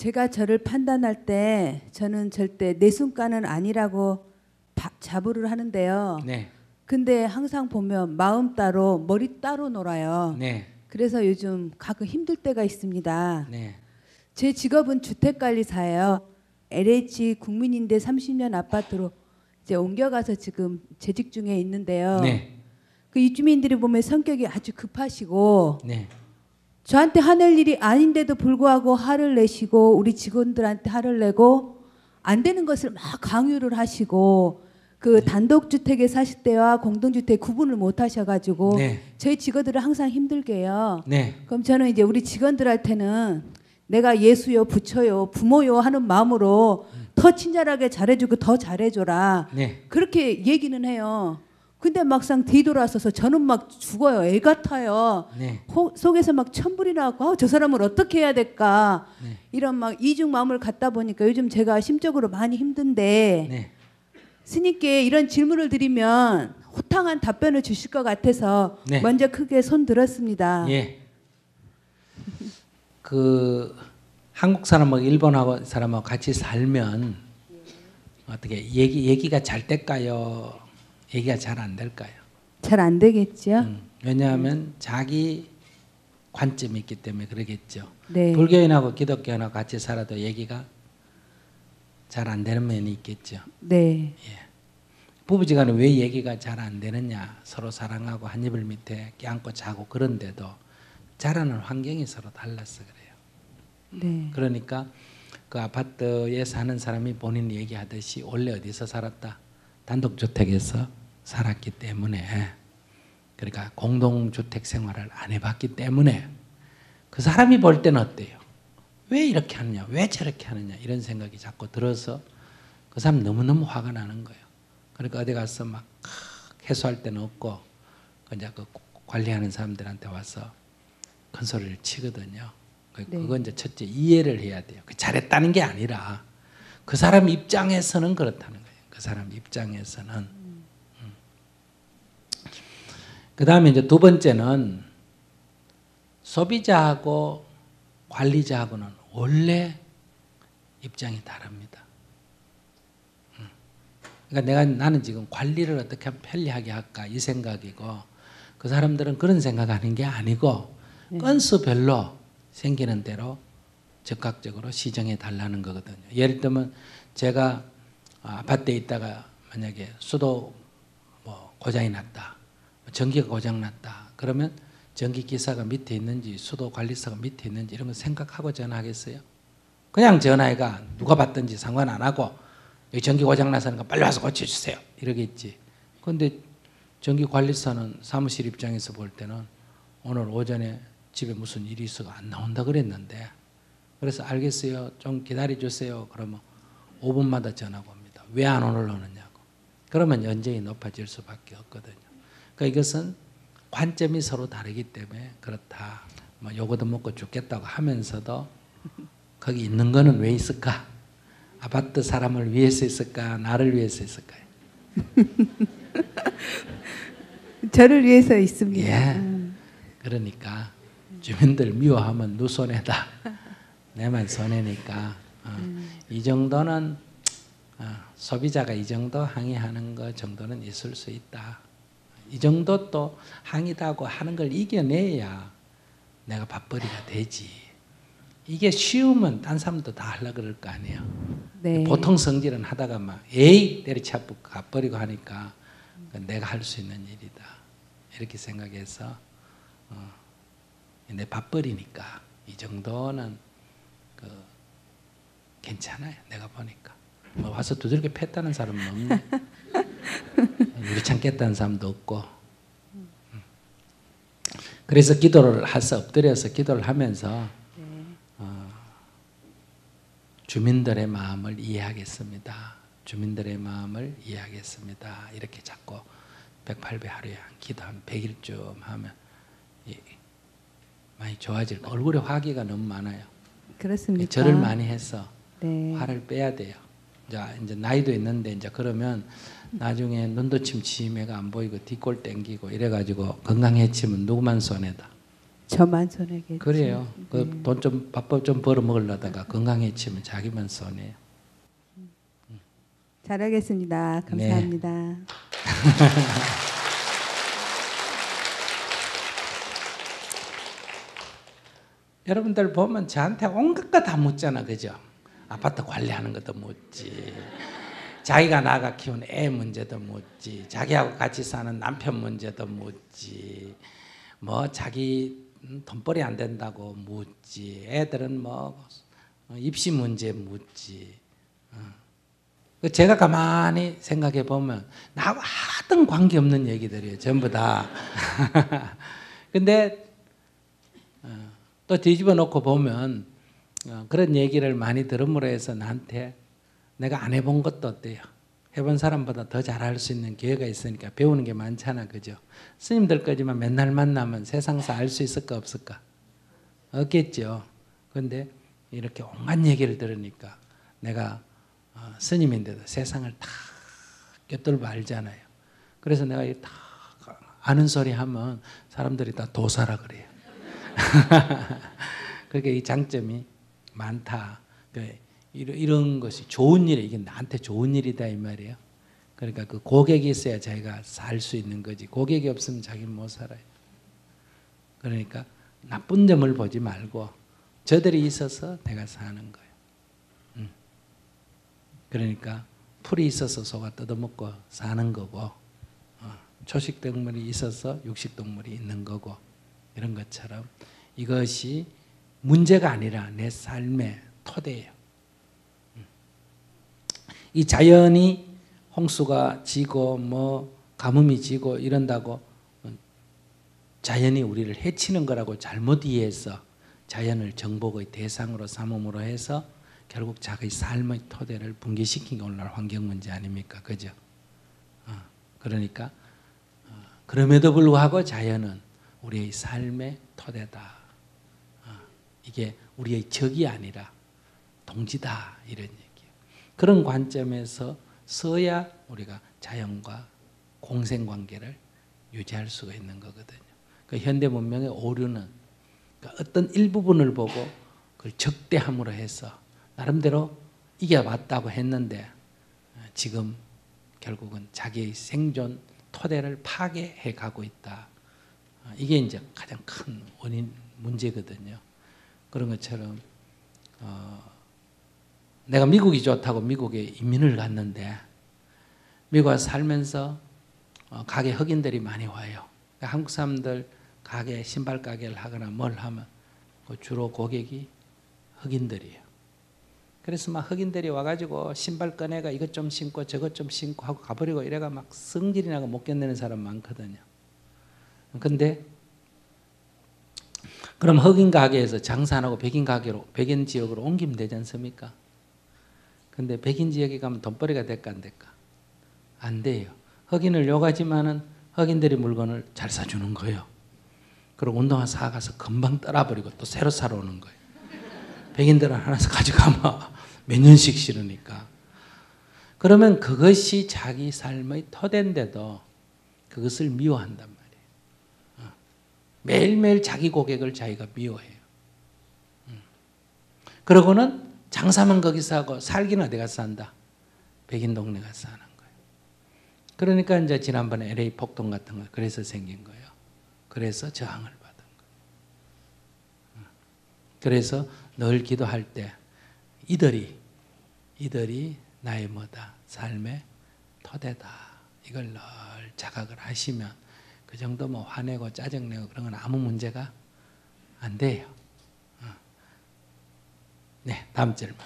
제가 저를 판단할 때 저는 절대 내 순간은 아니라고 자부를 하는데요. 네. 근데 항상 보면 마음 따로 머리 따로 놀아요. 네. 그래서 요즘 가끔 힘들 때가 있습니다. 네. 제 직업은 주택관리사예요. LH 국민임대 30년 아파트로 이제 옮겨가서 지금 재직 중에 있는데요. 네. 그 입주민들이 보면 성격이 아주 급하시고 네. 저한테 화낼 일이 아닌데도 불구하고 화를 내시고 우리 직원들한테 화를 내고 안 되는 것을 막 강요를 하시고 그 단독주택에 사실 때와 공동주택 구분을 못 하셔가지고 네. 저희 직원들을 항상 힘들게 해요. 네. 그럼 저는 이제 우리 직원들한테는 내가 예수요, 부처요, 부모요 하는 마음으로 더 친절하게 잘해주고 더 잘해줘라. 네. 그렇게 얘기는 해요. 근데 막상 뒤돌아서서 저는 막 죽어요. 애 같아요. 네. 속에서 막 천불이 나고 저 사람을 어떻게 해야 될까. 네. 이런 막 이중 마음을 갖다 보니까 요즘 제가 심적으로 많이 힘든데 네. 스님께 이런 질문을 드리면 호탕한 답변을 주실 것 같아서 네. 먼저 크게 손 들었습니다. 예. 그 한국 사람하고 일본 사람하고 같이 살면 어떻게 얘기가 잘 될까요? 얘기가 잘 안 될까요? 잘 안 되겠죠? 왜냐하면 자기 관점이 있기 때문에 그러겠죠. 네. 불교인하고 기독교인하고 같이 살아도 얘기가 잘 안 되는 면이 있겠죠. 네. 부부지간에 왜 얘기가 잘 안 되느냐. 서로 사랑하고 한 이불 밑에 껴안고 자고 그런데도 자라는 환경이 서로 달라서 그래요. 네. 그러니까 그 아파트에 사는 사람이 본인 얘기하듯이 원래 어디서 살았다? 단독주택에서 살았기 때문에, 그러니까 공동주택 생활을 안 해봤기 때문에 그 사람이 볼 때는 어때요? 왜 이렇게 하느냐? 왜 저렇게 하느냐? 이런 생각이 자꾸 들어서 그 사람 너무너무 화가 나는 거예요. 그러니까 어디 가서 막 해소할 데는 없고 이제 그 관리하는 사람들한테 와서 큰 소리를 치거든요. 그건 이제 첫째 이해를 해야 돼요. 잘했다는 게 아니라 그 사람 입장에서는 그렇다는 거예요. 그 사람 입장에서는. 그 다음에 이제 두 번째는 소비자하고 관리자하고는 원래 입장이 다릅니다. 그러니까 나는 지금 관리를 어떻게 하면 편리하게 할까 이 생각이고 그 사람들은 그런 생각하는 게 아니고 건수별로 생기는 대로 즉각적으로 시정해 달라는 거거든요. 예를 들면 제가 아파트에 있다가 만약에 수도 뭐 고장이 났다, 전기가 고장 났다, 그러면 전기 기사가 밑에 있는지 수도 관리사가 밑에 있는지 이런 거 생각하고 전화하겠어요? 그냥 전화해가 누가 받든지 상관 안 하고 여기 전기 고장 나서니까 빨리 와서 고쳐주세요 이러겠지. 그런데 전기 관리사는 사무실 입장에서 볼 때는 오늘 오전에 집에 무슨 일이 있어서 안 나온다 그랬는데, 그래서 알겠어요, 좀 기다려 주세요. 그러면 5분마다 전화가 옵니다. 왜 안 오느냐고. 그러면 연정이 높아질 수밖에 없거든요. 그러니까 이것은 관점이 서로 다르기 때문에 그렇다. 뭐 요거도 먹고 죽겠다고 하면서도 거기 있는 거는 왜 있을까? 아파트 사람을 위해서 있을까? 나를 위해서 있을까요? 저를 위해서 있습니다. 예. 그러니까 주민들 미워하면 누 손해다. 내만 손해니까 이 정도는 소비자가 이 정도 항의하는 거 정도는 있을 수 있다. 이 정도 또 항의다고 하는 걸 이겨내야 내가 밥벌이가 되지. 이게 쉬우면 딴 사람도 다 하려고 그럴 거 아니에요. 네. 보통 성질은 하다가 막 에이 때려치고 가버리고 하니까 내가 할 수 있는 일이다. 이렇게 생각해서 내 밥벌이니까 이 정도는 괜찮아요. 내가 보니까. 뭐 와서 두들겨 팼다는 사람은 없네. 유리창 깼다는 사람도 없고. 그래서 기도를 해서 엎드려서 기도를 하면서 주민들의 마음을 이해하겠습니다. 주민들의 마음을 이해하겠습니다. 이렇게 자꾸 108배 하루에 한 기도 한 100일쯤 하면 많이 좋아질 거예요. 얼굴에 화기가 너무 많아요. 그렇습니까? 절을 많이 해서 네. 화를 빼야 돼요. 이제 나이도 있는데 이제 그러면 나중에 눈도 침침해가 안 보이고 뒷골 땡기고 이래가지고 건강해지면 누구만 손해다. 저만 손해겠지. 그래요. 그 돈 좀 밥밥 좀 벌어 먹으려다가 건강해지면 자기만 손해요. 잘하겠습니다. 감사합니다. 네. 여러분들 보면 저한테 온갖 거 다 묻잖아, 그죠? 아파트 관리하는 것도 묻지, 자기가 나가 키운 애 문제도 묻지, 자기하고 같이 사는 남편 문제도 묻지, 뭐 자기 돈벌이 안 된다고 묻지, 애들은 뭐 입시 문제 묻지. 제가 가만히 생각해 보면 나하고 하등 관계없는 얘기들이에요, 전부 다. 근데 또 뒤집어 놓고 보면 그런 얘기를 많이 들음으로 해서 나한테 내가 안 해본 것도 어때요? 해본 사람보다 더 잘할 수 있는 기회가 있으니까 배우는 게 많잖아, 그죠? 스님들까지만 맨날 만나면 세상사 알 수 있을까 없을까? 없겠죠. 그런데 이렇게 온갖 얘기를 들으니까 내가 스님인데도 세상을 다 꿰뚫고 알잖아요. 그래서 내가 다 아는 소리 하면 사람들이 다 도사라 그래요. 그렇게 이 장점이 많다. 이런 것이 좋은 일이, 이게 나한테 좋은 일이다 이 말이에요. 그러니까 그 고객이 있어야 자기가 살 수 있는 거지, 고객이 없으면 자기는 못 살아요. 그러니까 나쁜 점을 보지 말고 저들이 있어서 내가 사는 거예요. 그러니까 풀이 있어서 소가 뜯어먹고 사는 거고, 초식동물이 있어서 육식동물이 있는 거고, 이런 것처럼 이것이 문제가 아니라 내 삶의 토대예요. 이 자연이 홍수가 지고 뭐 가뭄이 지고 이런다고 자연이 우리를 해치는 거라고 잘못 이해해서 자연을 정복의 대상으로 삼음으로 해서 결국 자기 삶의 토대를 붕괴시킨 게 오늘날 환경 문제 아닙니까? 그죠? 그러니까 그럼에도 불구하고 자연은 우리의 삶의 토대다. 이게 우리의 적이 아니라 동지다, 이런 얘기예요. 그런 관점에서 서야 우리가 자연과 공생관계를 유지할 수가 있는 거거든요. 그 현대 문명의 오류는 그러니까 어떤 일부분을 보고 그걸 적대함으로 해서 나름대로 이겨왔다고 했는데 지금 결국은 자기의 생존 토대를 파괴해 가고 있다. 이게 이제 가장 큰 원인 문제거든요. 그런 것처럼 내가 미국이 좋다고 미국에 이민을 갔는데 미국 와서 살면서 가게 흑인들이 많이 와요. 그러니까 한국 사람들 가게 신발 가게를 하거나 뭘 하면 주로 고객이 흑인들이에요. 그래서 막 흑인들이 와가지고 신발 꺼내가 이것 좀 신고 저것 좀 신고 하고 가버리고 이래가 막 성질이 나고 못 견디는 사람 많거든요. 근데 그럼 흑인 가게에서 장사 안 하고 백인 가게로, 백인 지역으로 옮기면 되지 않습니까? 근데 백인 지역에 가면 돈벌이가 될까 안 될까? 안 돼요. 흑인을 욕하지만은 흑인들이 물건을 잘 사주는 거예요. 그리고 운동화 사가서 금방 떠나버리고 또 새로 사러 오는 거예요. 백인들은 하나씩 가져가면 몇 년씩 싫으니까. 그러면 그것이 자기 삶의 토대인데도 그것을 미워한단 말이에요. 매일매일 자기 고객을 자기가 미워해요. 그러고는 장사만 거기서 하고 살기는 어디 가서 산다? 백인 동네 가서 사는 거예요. 그러니까 이제 지난번에 LA 폭동 같은 거 그래서 생긴 거예요. 그래서 저항을 받은 거예요. 그래서 늘 기도할 때 이들이 나의 뭐다? 삶의 토대다. 이걸 늘 자각을 하시면 그 정도 뭐 화내고 짜증내고 그런 건 아무 문제가 안 돼요. 네, 다음 질문.